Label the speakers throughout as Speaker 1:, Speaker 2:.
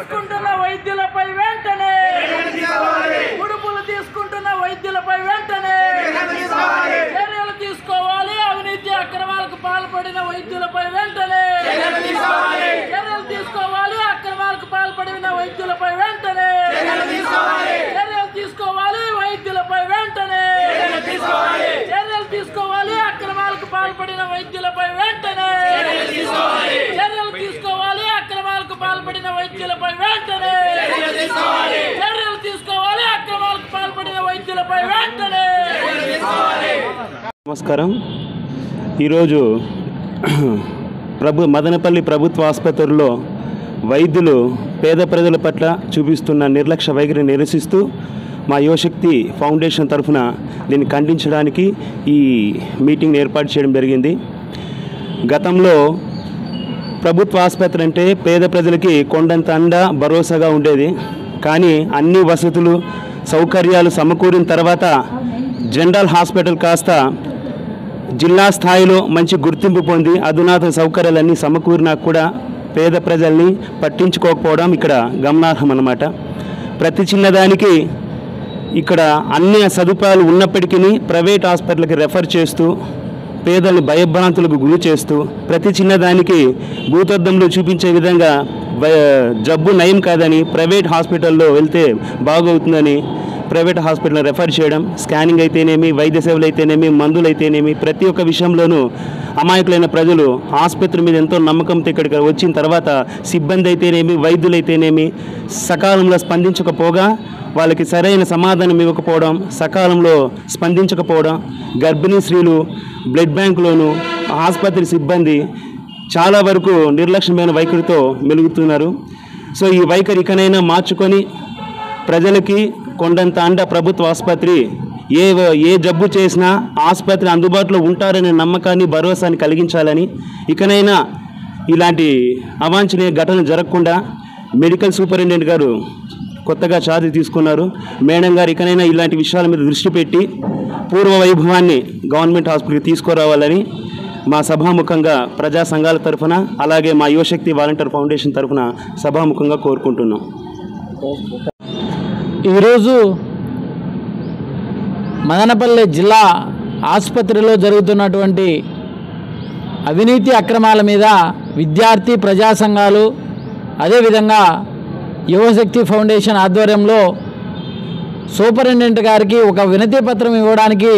Speaker 1: తీసుకుంటున్న వైద్యులపై వెంటనే ఉడుపులు తీసుకుంటున్న వైద్యులపై వెంటనే చర్యలు తీసుకోవాలి. అవినీతి అక్రమాలకు పాల్పడిన వైద్యులపై వెంటనే చర్యలు తీసుకోవాలి. అక్రమాలకు పాల్పడిన వైద్యులపై వెంటనే చర్యలు తీసుకోవాలి. వైద్యులపై వెంటనే చర్యలు తీసుకోవాలి. అక్రమాలకు పాల్పడిన వైద్యులపై వెంటనే చర్యలు తీసుకోవాలి. అక్రమాలకు పాల్పడిన వైద్యులపై వెంటనే చర్యలు తీసుకోవాలి. అక్రమాలకు పాల్పడిన వైద్యులపై వెంటనే.
Speaker 2: నమస్కారం. ఈరోజు మదనపల్లి ప్రభుత్వ ఆసుపత్రిలో వైద్యులు పేద ప్రజల పట్ల చూపిస్తున్న నిర్లక్ష్య వైఖరిని నిరసిస్తూ మా యువశక్తి ఫౌండేషన్ తరఫున దీన్ని ఖండించడానికి ఈ మీటింగ్ ఏర్పాటు చేయడం జరిగింది. గతంలో ప్రభుత్వ ఆసుపత్రి అంటే పేద ప్రజలకి కొండంత అండ భరోసాగా ఉండేది. కానీ అన్ని వసతులు సౌకర్యాలు సమకూరిన తర్వాత జనరల్ హాస్పిటల్ కాస్త జిల్లా స్థాయిలో మంచి గుర్తింపు పొంది అధునాతన సౌకర్యాలన్నీ సమకూరినా కూడా పేద ప్రజల్ని పట్టించుకోకపోవడం ఇక్కడ గమనార్హం అన్నమాట. ప్రతి చిన్నదానికి ఇక్కడ అన్ని సదుపాయాలు ఉన్నప్పటికీ ప్రైవేట్ హాస్పిటల్కి రెఫర్ చేస్తూ పేదలను భయభ్రాంతులకు గురి చేస్తూ ప్రతి చిన్నదానికి భూతద్దంలో చూపించే విధంగా జబ్బు నయం కాదని ప్రైవేట్ హాస్పిటల్లో వెళ్తే బాగవుతుందని ప్రైవేట్ హాస్పిటల్ రెఫర్ చేయడం, స్కానింగ్ అయితేనేమి, వైద్య సేవలు అయితేనేమి, మందులు అయితేనేమి, ప్రతి ఒక్క విషయంలోనూ అమాయకులైన ప్రజలు ఆసుపత్రి మీద ఎంతో నమ్మకంతో ఇక్కడికి వచ్చిన తర్వాత సిబ్బంది అయితేనేమి, వైద్యులు అయితేనేమి సకాలంలో స్పందించకపోగా వాళ్ళకి సరైన సమాధానం ఇవ్వకపోవడం, సకాలంలో స్పందించకపోవడం, గర్భిణీ స్త్రీలు బ్లడ్ బ్యాంకులోను ఆసుపత్రి సిబ్బంది చాలా వరకు నిర్లక్ష్యమైన వైఖరితో మెలుగుతున్నారు. సో ఈ వైఖరి ఇకనైనా మార్చుకొని ప్రజలకి కొండంత అండ ప్రభుత్వ ఆసుపత్రి ఏ జబ్బు చేసినా ఆసుపత్రి అందుబాటులో ఉంటారనే నమ్మకాన్ని భరోసాని కలిగించాలని, ఇకనైనా ఇలాంటి అవాంఛనీయ ఘటనలు జరగకుండా మెడికల్ సూపరింటెండెంట్ గారు కొత్తగా ఛార్జ్ తీసుకున్నారు. మేడం గారు ఇకనైనా ఇలాంటి విషయాల మీద దృష్టి పెట్టి పూర్వ వైభవాన్ని గవర్నమెంట్ హాస్పిటల్కి తీసుకురావాలని మా సభాముఖంగా ప్రజా సంఘాల తరఫున అలాగే మా యువశక్తి వాలంటీర్ ఫౌండేషన్ తరఫున సభాముఖంగా కోరుకుంటున్నాం.
Speaker 3: ఈరోజు మదనపల్లి జిల్లా ఆసుపత్రిలో జరుగుతున్నటువంటి అవినీతి అక్రమాల మీద విద్యార్థి ప్రజా సంఘాలు అదేవిధంగా యువశక్తి ఫౌండేషన్ ఆధ్వర్యంలో సూపరింటెండెంట్ గారికి ఒక వినతి పత్రం ఇవ్వడానికి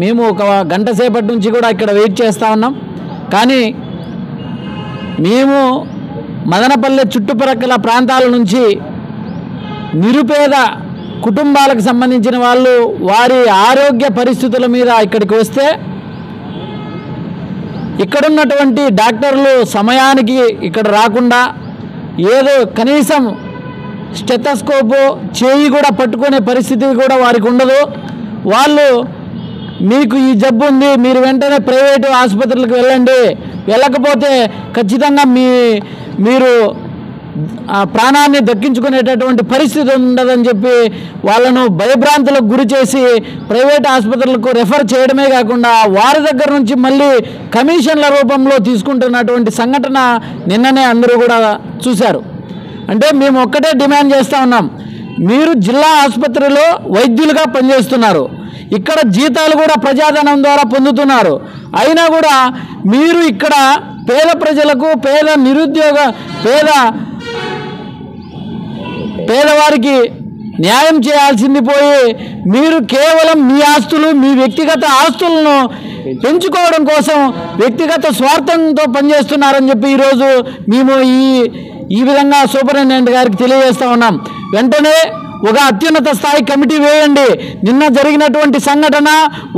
Speaker 3: మేము ఒక గంట సేపటి నుంచి కూడా ఇక్కడ వెయిట్ చేస్తూ ఉన్నాం. కానీ మేము మదనపల్లి చుట్టుప్రక్కల ప్రాంతాల నుంచి నిరుపేద కుటుంబాలకు సంబంధించిన వాళ్ళు వారి ఆరోగ్య పరిస్థితుల మీద ఇక్కడికి వస్తే ఇక్కడున్నటువంటి డాక్టర్లు సమయానికి ఇక్కడ రాకుండా ఏదో కనీసం స్టెథోస్కోపు చేయి కూడా పట్టుకునే పరిస్థితి కూడా వారికి ఉండదు. వాళ్ళు మీకు ఈ జబ్బు ఉంది, మీరు వెంటనే ప్రైవేటు ఆసుపత్రులకు వెళ్ళండి, వెళ్ళకపోతే ఖచ్చితంగా మీరు ప్రాణాన్ని దక్కించుకునేటటువంటి పరిస్థితి ఉండదని చెప్పి వాళ్ళను భయభ్రాంతులకు గురి చేసి ప్రైవేట్ ఆసుపత్రులకు రెఫర్ చేయడమే కాకుండా వారి దగ్గర నుంచి మళ్ళీ కమిషన్ల రూపంలో తీసుకుంటున్నటువంటి సంఘటన నిన్ననే అందరూ కూడా చూశారు. అంటే మేము ఒక్కటే డిమాండ్ చేస్తూ ఉన్నాం, మీరు జిల్లా ఆసుపత్రిలో వైద్యులుగా పనిచేస్తున్నారు, ఇక్కడ జీతాలు కూడా ప్రజాధనం ద్వారా పొందుతున్నారు, అయినా కూడా మీరు ఇక్కడ పేద ప్రజలకు పేదవారికి న్యాయం చేయాల్సింది పోయి మీరు కేవలం మీ ఆస్తులు, మీ వ్యక్తిగత ఆస్తులను పెంచుకోవడం కోసం వ్యక్తిగత స్వార్థంతో పనిచేస్తున్నారని చెప్పి ఈరోజు మేము ఈ విధంగా సూపరింటెండెంట్ గారికి తెలియజేస్తూ ఉన్నాం. వెంటనే ఒక అత్యున్నత స్థాయి కమిటీ వేయండి. నిన్న జరిగినటువంటి సంఘటన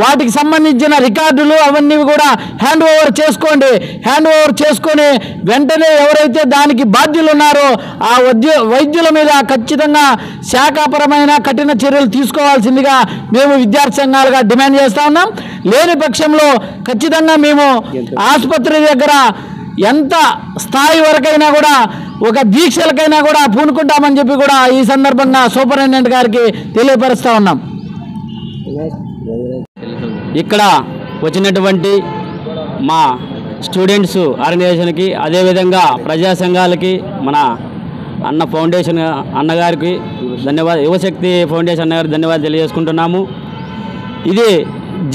Speaker 3: వాటికి సంబంధించిన రికార్డులు అవన్నీ కూడా హ్యాండ్ ఓవర్ చేసుకోండి. హ్యాండ్ ఓవర్ చేసుకొని వెంటనే ఎవరైతే దానికి బాధ్యులు ఉన్నారో ఆ వైద్యుల మీద ఖచ్చితంగా శాఖాపరమైన కఠిన చర్యలు తీసుకోవాల్సిందిగా మేము విద్యార్థి సంఘాలుగా డిమాండ్ చేస్తూ ఉన్నాం. లేని పక్షంలో ఖచ్చితంగా మేము ఆసుపత్రి దగ్గర ఎంత స్థాయి వరకైనా కూడా ఒక దీక్షలకైనా కూడా పూనుకుంటామని చెప్పి కూడా ఈ సందర్భంగా సూపరింటెండెంట్ గారికి తెలియపరుస్తూ ఉన్నాం.
Speaker 2: ఇక్కడ వచ్చినటువంటి మా స్టూడెంట్స్ ఆర్గనైజేషన్కి అదేవిధంగా ప్రజా సంఘాలకి మన
Speaker 4: అన్న ఫౌండేషన్ అన్నగారికి యువశక్తి ఫౌండేషన్ అన్నగారికి ధన్యవాదాలు తెలియజేసుకుంటున్నాము. ఇది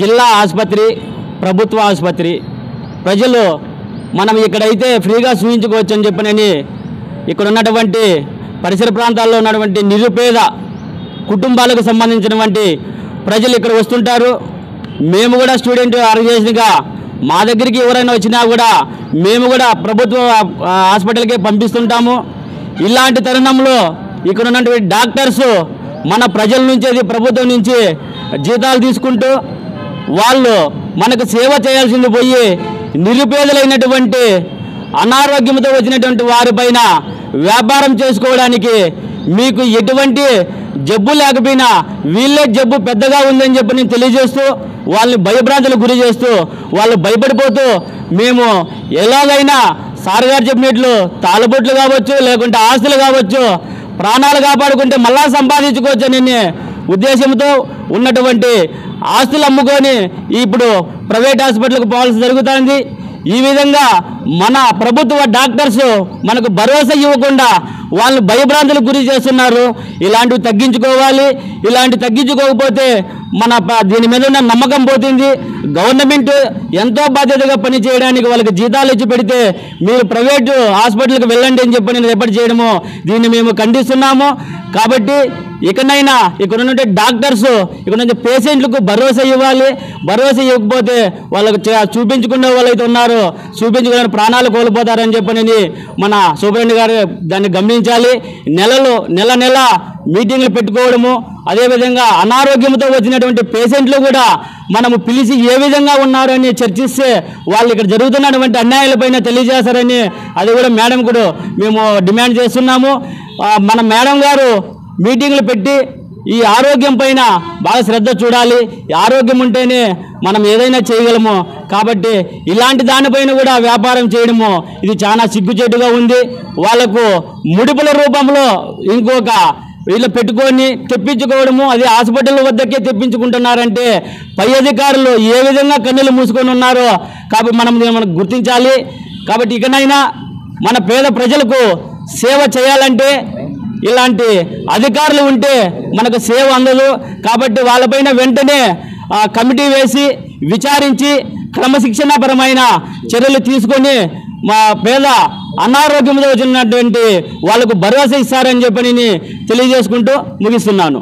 Speaker 4: జిల్లా ఆసుపత్రి, ప్రభుత్వ ఆసుపత్రి. ప్రజలు మనం ఇక్కడైతే ఫ్రీగా చూపించుకోవచ్చు అని చెప్పనని ఇక్కడ ఉన్నటువంటి పరిసర ప్రాంతాల్లో ఉన్నటువంటి నిరుపేద కుటుంబాలకు సంబంధించినటువంటి ప్రజలు ఇక్కడ వస్తుంటారు. మేము కూడా స్టూడెంట్ ఆర్గనైజేషన్గా మా దగ్గరికి ఎవరైనా వచ్చినా కూడా మేము కూడా ప్రభుత్వ హాస్పిటల్కే పంపిస్తుంటాము. ఇలాంటి తరుణంలో ఇక్కడ ఉన్నటువంటి డాక్టర్స్ మన ప్రజల నుంచి, అది ప్రభుత్వం నుంచి జీతాలు తీసుకుంటూ వాళ్ళు మనకు సేవ చేయాల్సింది పోయి నిరుపేదలైనటువంటి అనారోగ్యంతో వచ్చినటువంటి వారిపైన వ్యాపారం చేసుకోవడానికి, మీకు ఎటువంటి జబ్బు లేకపోయినా వీళ్ళే జబ్బు పెద్దగా ఉందని చెప్పి నేను తెలియజేస్తూ వాళ్ళని భయభ్రాంతులకు గురి చేస్తూ వాళ్ళు భయపడిపోతూ మేము ఎలాగైనా సార్ గారు చెప్పినట్లు తాళబొట్లు కావచ్చు, లేకుంటే ఆస్తులు కావచ్చు, ప్రాణాలు కాపాడుకుంటే మళ్ళా సంపాదించుకోవచ్చని ఉద్దేశంతో ఉన్నటువంటి ఆస్తులు అమ్ముకొని ఇప్పుడు ప్రైవేట్ హాస్పిటల్కి పోవాల్సి జరుగుతుంది. ఈ విధంగా మన ప్రభుత్వ డాక్టర్స్ మనకు భరోసా ఇవ్వకుండా వాళ్ళు భయభ్రాంతులకు గురి చేస్తున్నారు. ఇలాంటివి తగ్గించుకోవాలి. ఇలాంటి తగ్గించుకోకపోతే మన దీని మీద ఉన్న నమ్మకం పోతుంది. గవర్నమెంట్ ఎంతో బాధ్యతగా పనిచేయడానికి వాళ్ళకి జీతాలు ఇచ్చి పెడితే మీరు ప్రైవేటు హాస్పిటల్కి వెళ్ళండి అని చెప్పి నేను రిపోర్ట్ చేయడము దీన్ని మేము ఖండిస్తున్నాము. కాబట్టి ఇకనైనా ఇక్కడ ఉన్నటువంటి డాక్టర్స్ ఇక్కడ నుంచి పేషెంట్లకు భరోసా ఇవ్వాలి. భరోసా ఇవ్వకపోతే వాళ్ళకు చూపించుకునే వాళ్ళైతే ఉన్నారో చూపించుకునే ప్రాణాలు కోల్పోతారని చెప్పని మన సూపరింటెండెంట్ గారు దాన్ని గమనించాలి. నెల నెల మీటింగ్లు పెట్టుకోవడము, అదేవిధంగా అనారోగ్యంతో వచ్చినటువంటి పేషెంట్లు కూడా మనము పిలిచి ఏ విధంగా ఉన్నారని చర్చిస్తే వాళ్ళు ఇక్కడ జరుగుతున్నటువంటి అన్యాయాలపైన తెలియజేస్తారని అది కూడా మేడం కూడా మేము డిమాండ్ చేస్తున్నాము. మన మేడం గారు మీటింగ్లు పెట్టి ఈ ఆరోగ్యం పైన బాగా శ్రద్ధ చూడాలి. ఆరోగ్యం ఉంటేనే మనం ఏదైనా చేయగలము. కాబట్టి ఇలాంటి దానిపైన కూడా వ్యాపారం చేయడము ఇది చాలా సిగ్గుచేటుగా ఉంది. వాళ్లకు ముడుపుల రూపంలో ఇంకొక వీళ్ళు పెట్టుకొని తెప్పించుకోవడము, అది హాస్పిటల్ వద్దకే తెప్పించుకుంటున్నారంటే పై అధికారులు ఏ విధంగా కన్నులు మూసుకొని ఉన్నారో కాబట్టి మనం గుర్తించాలి. కాబట్టి ఇకనైనా మన పేద ప్రజలకు సేవ చేయాలంటే ఇలాంటి అధికారులు ఉంటే మనకు సేవ అందదు. కాబట్టి వాళ్ళపైన వెంటనే కమిటీ వేసి విచారించి క్రమశిక్షణాపరమైన చర్యలు తీసుకొని మా పేద అనారోగ్యంతో వచ్చినటువంటి వాళ్ళకు భరోసా ఇస్తారని చెప్పి తెలియజేసుకుంటూ ముగిస్తున్నాను.